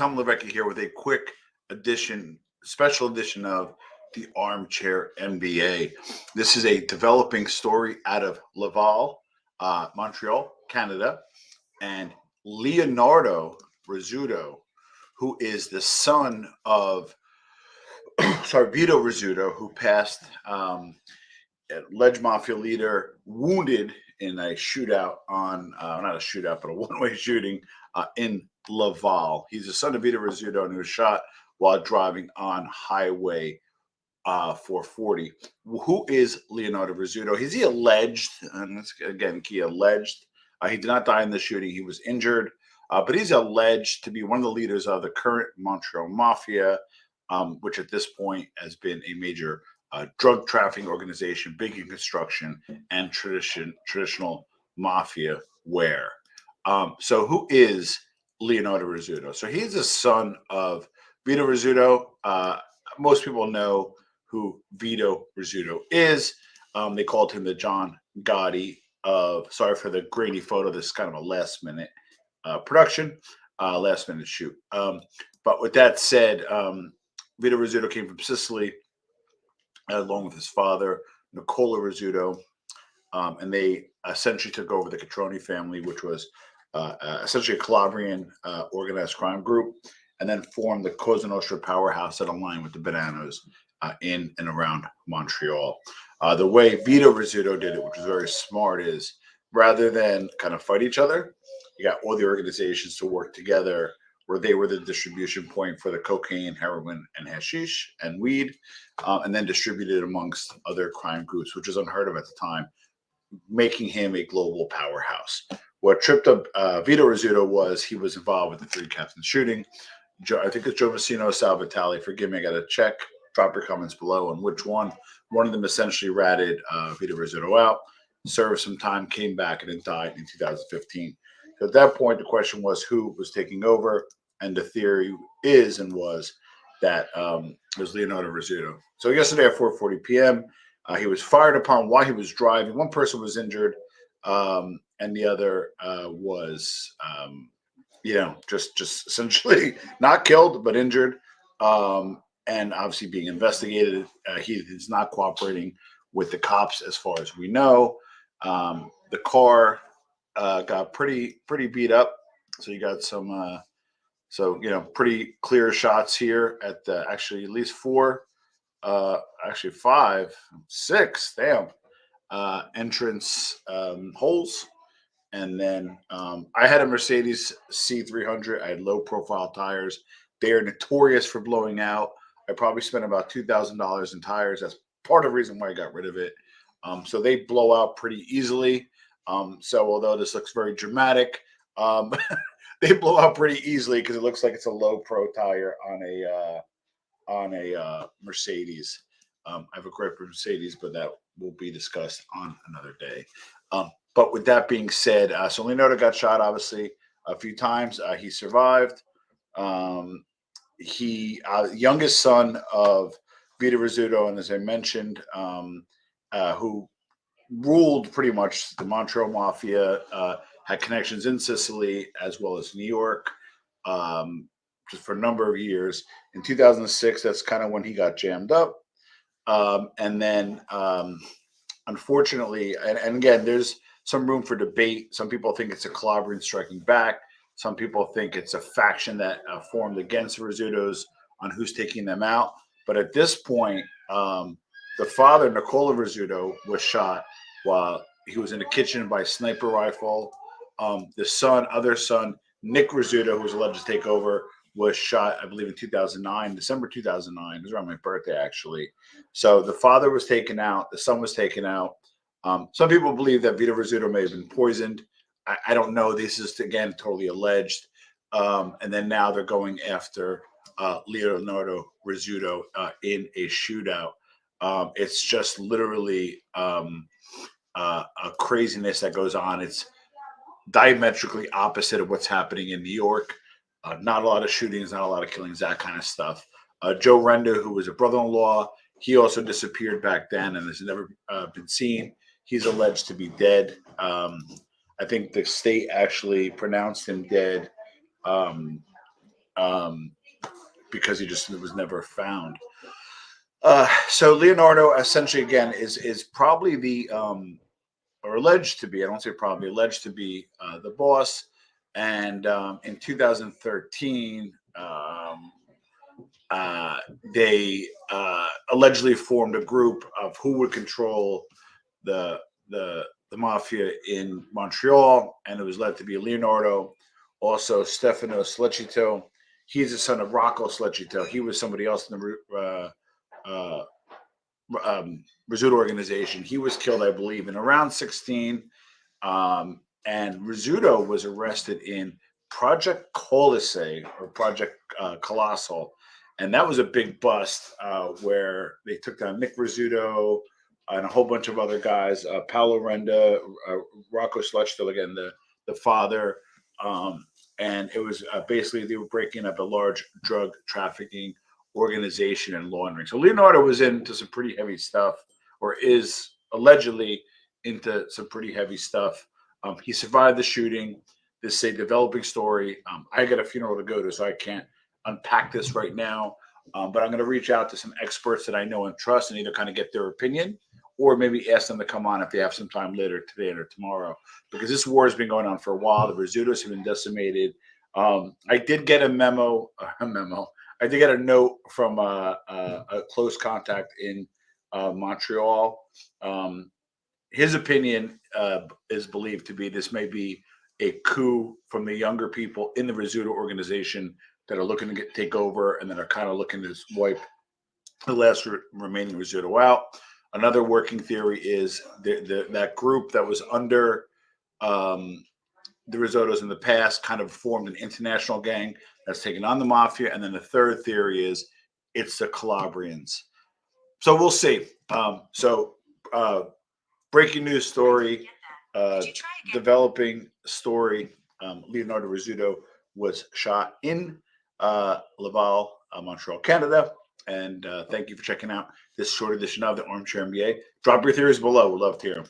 Tom Levecchia here with a quick special edition of the Armchair NBA. This is a developing story out of Laval, Montreal, Canada, and Leonardo Rizzuto, who is the son of Vito Rizzuto, who passed alleged mafia leader, wounded in a shootout not a shootout, but a one-way shooting in Laval. He's the son of Vito Rizzuto, and he was shot while driving on Highway 440. Who is Leonardo Rizzuto? He's the alleged, and that's again key, alleged. He did not die in the shooting. He was injured, but he's alleged to be one of the leaders of the current Montreal Mafia, which at this point has been a major drug trafficking organization, big in construction and traditional mafia wear. So who is Leonardo Rizzuto? So he's the son of Vito Rizzuto. Most people know who Vito Rizzuto is. They called him the John Gotti of, sorry for the grainy photo, this is kind of a last minute production, last minute shoot. But with that said, Vito Rizzuto came from Sicily, along with his father, Nicola Rizzuto, and they essentially took over the Catroni family, which was essentially a Calabrian organized crime group, and then formed the Cosa Nostra powerhouse that aligned with the Bananas in and around Montreal. The way Vito Rizzuto did it, which was very smart, is rather than kind of fight each other, you got all the organizations to work together, where they were the distribution point for the cocaine, heroin, and hashish and weed, and then distributed amongst other crime groups, which was unheard of at the time, making him a global powerhouse. What tripped up Vito Rizzuto was he was involved with the three captains shooting. I think it's Joe Messino, Sal Vitale. Forgive me, I got to check. Drop your comments below on which one. One of them essentially ratted Vito Rizzuto out, served some time, came back, and then died in 2015. So at that point, the question was who was taking over, and the theory is and was that it was Leonardo Rizzuto. So yesterday at 4:40 p.m., he was fired upon while he was driving. One person was injured, and the other was, just essentially not killed but injured, and obviously being investigated. He is not cooperating with the cops, as far as we know. The car got pretty beat up, so you got some. Pretty clear shots here at actually at least four, actually five, six, damn, entrance holes. And then I had a Mercedes C300. I had low profile tires. They are notorious for blowing out. I probably spent about $2,000 in tires. That's part of the reason why I got rid of it. So they blow out pretty easily. So although this looks very dramatic, they blow out pretty easily because it looks like it's a low pro tire on a Mercedes. I have a great Mercedes, but that will be discussed on another day. But with that being said, so Leonardo got shot obviously a few times. He survived. He youngest son of Vito Rizzuto, and as I mentioned, who ruled pretty much the Montreal Mafia, had connections in Sicily as well as New York, just for a number of years. In 2006, that's kind of when he got jammed up. And then, unfortunately, and again, there's some room for debate. Some people think it's a Calabrian striking back. Some people think it's a faction that formed against the Rizzutos on who's taking them out. But at this point, the father, Nicola Rizzuto, was shot while he was in the kitchen by a sniper rifle. The other son, Nick Rizzuto, who was alleged to take over, was shot, I believe, in 2009, December 2009. It was around my birthday, actually. So the father was taken out. The son was taken out. Some people believe that Vito Rizzuto may have been poisoned. I don't know. This is, again, totally alleged. And then now they're going after Leonardo Rizzuto in a shootout. It's just literally a craziness that goes on. It's diametrically opposite of what's happening in New York. Not a lot of shootings, not a lot of killings, that kind of stuff. Joe Render, who was a brother-in-law, he also disappeared back then and has never been seen. He's alleged to be dead. I think the state actually pronounced him dead because he just was never found. So Leonardo essentially again is probably the or alleged to be, I don't say probably, alleged to be the boss. And in 2013, uh, they allegedly formed a group of who would control the the mafia in Montreal, and it was led to be Leonardo, also Stefano Slecito. He's the son of Rocco Slecito. He was somebody else in the Rizzuto organization. He was killed, I believe, in around 16. And Rizzuto was arrested in Project Colossae or Project Colossal. And that was a big bust where they took down Nick Rizzuto and a whole bunch of other guys, Paolo Renda, Rocco Slecito, again, the father. And it was basically they were breaking up a large drug trafficking organization and laundering. So Leonardo was into some pretty heavy stuff, or is allegedly into some pretty heavy stuff. He survived the shooting. This is a developing story. I got a funeral to go to, so I can't unpack this right now. But I'm going to reach out to some experts that I know and trust and either kind of get their opinion or maybe ask them to come on if they have some time later today or tomorrow, because this war has been going on for a while. The Rizzutos have been decimated. I did get a memo. I did get a note from a close contact in Montreal. His opinion is believed to be this may be a coup from the younger people in the Rizzuto organization that are looking to take over and that are kind of looking to wipe the last remaining Rizzuto out. Another working theory is that group that was under the Rizzutos in the past kind of formed an international gang that's taken on the mafia. And then the third theory is it's the Calabrians. So we'll see. Breaking news story, uh, developing story. Leonardo Rizzuto was shot in Laval, Montreal, Canada. And thank you for checking out this short edition of the Armchair MBA. Drop your theories below. We'd love to hear them.